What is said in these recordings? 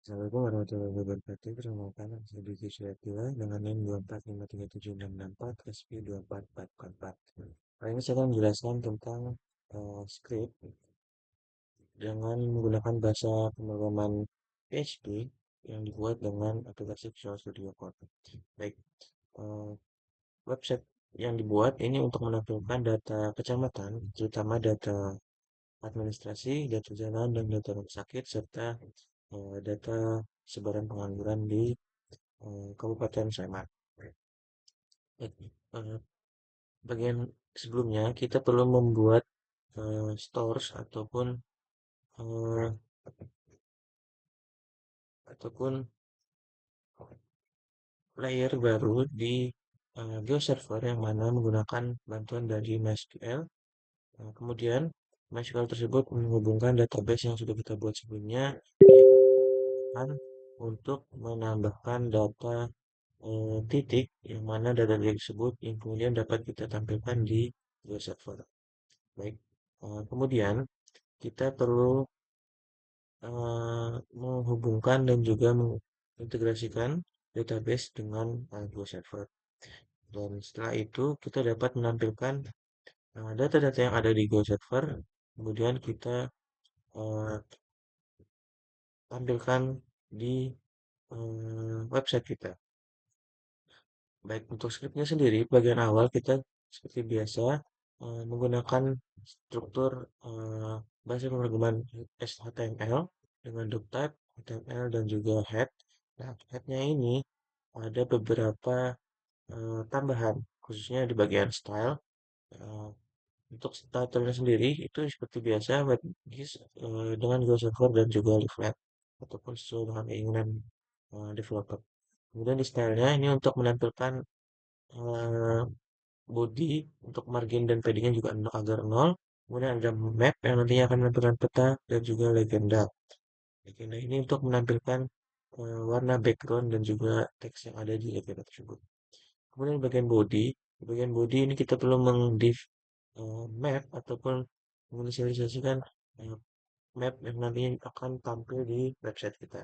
Assalamualaikum warahmatullahi wabarakatuh. Perkenalkan, saya Diki Suryatila dengan NIM 2453764 SP 24444. Kali ini saya akan menjelaskan tentang script dengan menggunakan bahasa pemrograman PHP yang dibuat dengan aplikasi Visual Studio Code. Baik, eh, website yang dibuat ini untuk menampilkan data kecamatan, terutama data administrasi, data jalan, dan data rumah sakit, serta data sebaran pengangguran di Kabupaten Sleman. Baik, bagian sebelumnya kita perlu membuat stores eh, ataupun layer baru di GeoServer yang mana menggunakan bantuan dari MySQL. Kemudian MySQL tersebut menghubungkan database yang sudah kita buat sebelumnya kan, untuk menambahkan data titik yang mana data tersebut yang kemudian dapat kita tampilkan di GeoServer. Baik, kemudian kita perlu menghubungkan dan juga mengintegrasikan database dengan GeoServer. Dan setelah itu kita dapat menampilkan data-data yang ada di GeoServer, kemudian kita uh, tampilkan di website kita. Baik, untuk scriptnya sendiri, bagian awal kita seperti biasa menggunakan struktur bahasa pemrograman HTML dengan doctype, HTML, dan juga head. Nah, headnya ini ada beberapa tambahan, khususnya di bagian style. Eh, untuk starternya sendiri itu seperti biasa WebGIS dengan Go Server dan juga leaflet ataupun sesuai dengan keinginan developer. Kemudian di stylenya ini untuk menampilkan eh, body untuk margin dan paddingnya juga agar 0. Kemudian ada map yang nantinya akan menampilkan peta dan juga legenda. Legenda ini untuk menampilkan warna background dan juga teks yang ada di legenda tersebut. Kemudian di bagian body ini kita perlu mengdiv map ataupun menginisialisasikan eh, map yang nantinya akan tampil di website kita.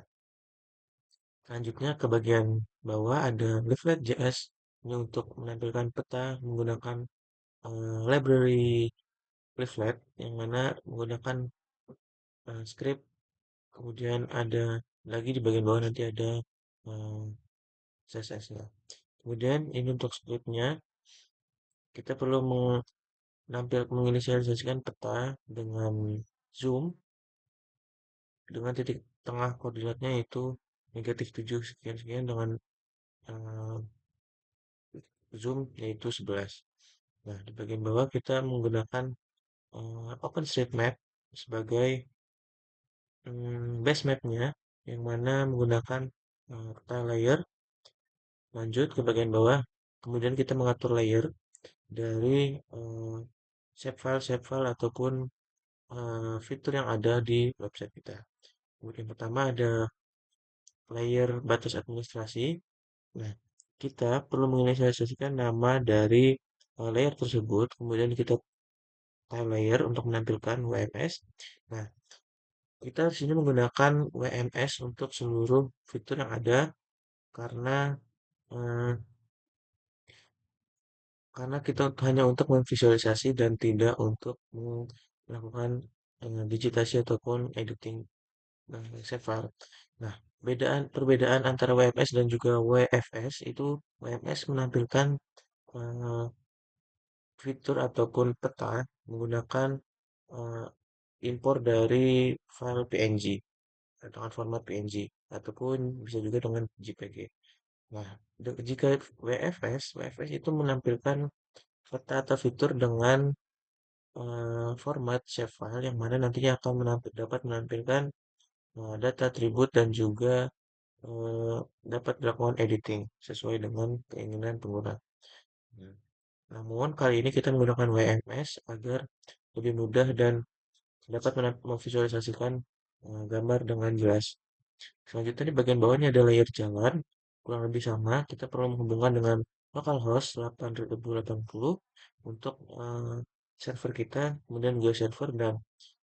Selanjutnya ke bagian bawah ada leaflet.js ini untuk menampilkan peta menggunakan library leaflet yang mana menggunakan script. Kemudian ada lagi di bagian bawah nanti ada eh, CSS-nya. Kemudian ini untuk scriptnya kita perlu menginisialisasikan peta dengan zoom dengan titik tengah koordinatnya yaitu -7 sekian sekian dengan eh, zoom yaitu 11. Nah, di bagian bawah kita menggunakan OpenStreetMap sebagai base mapnya yang mana menggunakan tile layer. Lanjut ke bagian bawah, kemudian kita mengatur layer dari shape file ataupun fitur yang ada di website kita. Kemudian pertama ada layer batas administrasi. Nah, kita perlu menginisialisasikan nama dari layer tersebut, kemudian kita tile layer untuk menampilkan WMS. Nah, kita di sini menggunakan WMS untuk seluruh fitur yang ada karena eh, kita hanya untuk memvisualisasi dan tidak untuk melakukan digitasi ataupun editing save file. Nah, perbedaan antara WMS dan juga WFS itu WMS menampilkan eh, fitur ataupun peta menggunakan eh, impor dari file PNG dengan format PNG ataupun bisa juga dengan JPG. Nah, jika WFS itu menampilkan peta atau fitur dengan format shapefile yang mana nantinya akan dapat menampilkan data atribut dan juga eh, dapat dilakukan editing sesuai dengan keinginan pengguna. Hmm. Namun kali ini kita menggunakan WMS agar lebih mudah dan dapat memvisualisasikan gambar dengan jelas. Selanjutnya di bagian bawah ini ada layer jalan, kurang lebih sama. Kita perlu menghubungkan dengan localhost 8080 untuk server kita, kemudian juga server dan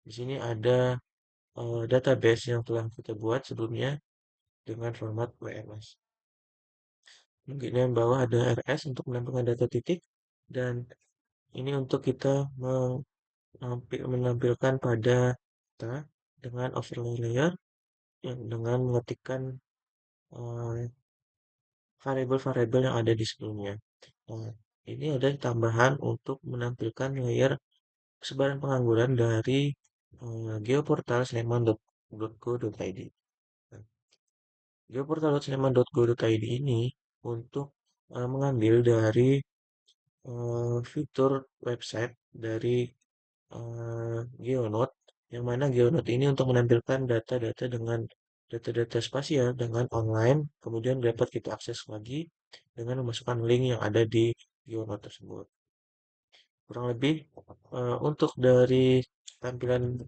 di sini ada database yang telah kita buat sebelumnya. dengan format WMS. Mungkin yang bawah ada RS untuk menampilkan data titik, dan ini untuk kita menampilkan pada data dengan overlay layer yang dengan mengetikkan eh, variabel-variabel yang ada di sebelumnya. Nah, ini ada tambahan untuk menampilkan layer sebaran pengangguran dari geoportal sleman.go.id. Nah, geoportal.sleman.go.id ini untuk mengambil dari fitur website dari GeoNote, yang mana GeoNote ini untuk menampilkan data-data dengan data-data spasial dengan online, kemudian dapat kita akses lagi dengan memasukkan link yang ada di GeoNote tersebut. Kurang lebih untuk dari tampilan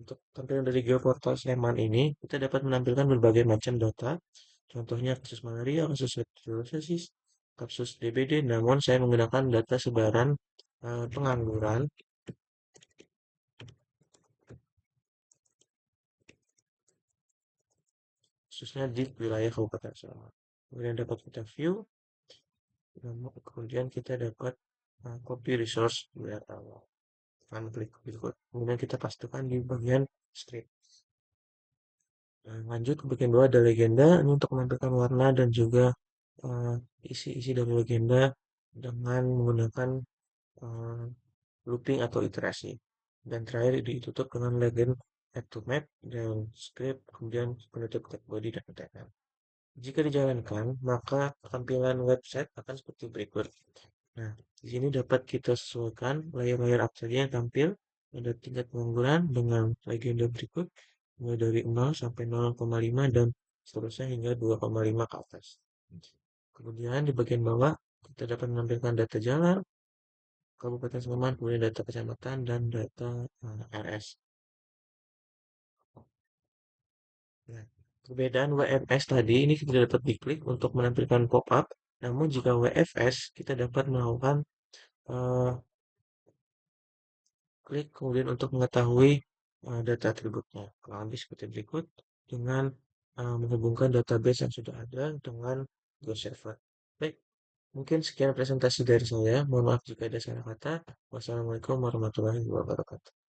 untuk tampilan dari Geoportal Sleman ini, kita dapat menampilkan berbagai macam data. Contohnya kasus malaria, kasus tuberkulosis, kasus DBD, namun saya menggunakan data sebaran pengangguran, khususnya di wilayah Kabupaten Sleman. Kemudian dapat kita view, kemudian kita dapat copy resource URL. Klik berikut. Kemudian kita pastikan di bagian script. Lanjut ke bagian bawah ada legenda, ini untuk menampilkan warna dan juga eh, isi-isi dari legenda dengan menggunakan eh, looping atau iterasi. Dan terakhir ditutup dengan legend add to map dan script, kemudian penutup text body dan UTM. Jika dijalankan, maka tampilan website akan seperti berikut. Nah, di sini dapat kita sesuaikan layer-layer apa saja yang tampil pada tingkat pengangguran dengan legenda berikut, mulai dari 0 sampai 0,5 dan seterusnya hingga 2,5 ke atas. Kemudian di bagian bawah kita dapat menampilkan data jalan, Kabupaten Sleman, kemudian data kecamatan dan data RS. Nah, perbedaan WMS tadi ini kita dapat diklik untuk menampilkan pop-up, namun jika WFS kita dapat melakukan eh, klik kemudian untuk mengetahui data atributnya. Kurang lebih seperti berikut dengan menghubungkan database yang sudah ada dengan Go Server. Baik, mungkin sekian presentasi dari saya. Mohon maaf jika ada salah kata. Wassalamualaikum warahmatullahi wabarakatuh.